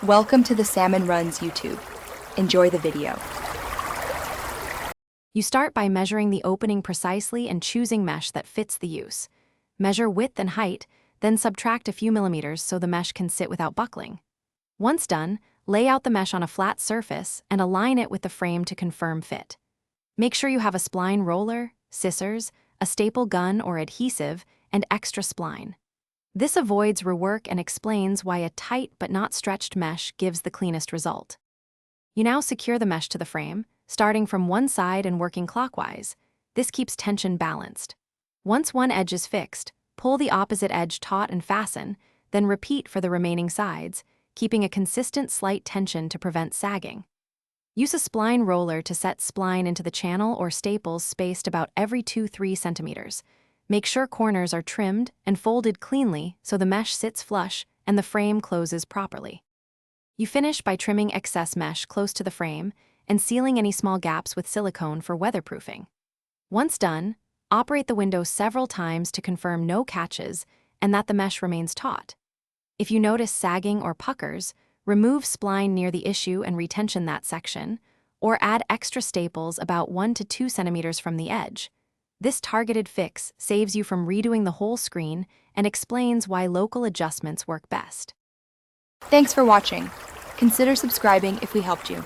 Welcome to the Salmon Runs YouTube. Enjoy the video. You start by measuring the opening precisely and choosing mesh that fits the use. Measure width and height, then subtract a few millimeters so the mesh can sit without buckling. Once done, lay out the mesh on a flat surface and align it with the frame to confirm fit. Make sure you have a spline roller, scissors, a staple gun or adhesive, and extra spline. This avoids rework and explains why a tight but not stretched mesh gives the cleanest result. You now secure the mesh to the frame, starting from one side and working clockwise. This keeps tension balanced. Once one edge is fixed, pull the opposite edge taut and fasten, then repeat for the remaining sides, keeping a consistent slight tension to prevent sagging. Use a spline roller to set spline into the channel or staples spaced about every 2-3 centimeters. Make sure corners are trimmed and folded cleanly so the mesh sits flush and the frame closes properly. You finish by trimming excess mesh close to the frame and sealing any small gaps with silicone for weatherproofing. Once done, operate the window several times to confirm no catches and that the mesh remains taut. If you notice sagging or puckers, remove spline near the issue and retension that section, or add extra staples about 1 to 2 centimeters from the edge. This targeted fix saves you from redoing the whole screen and explains why local adjustments work best. Thanks for watching. Consider subscribing if we helped you.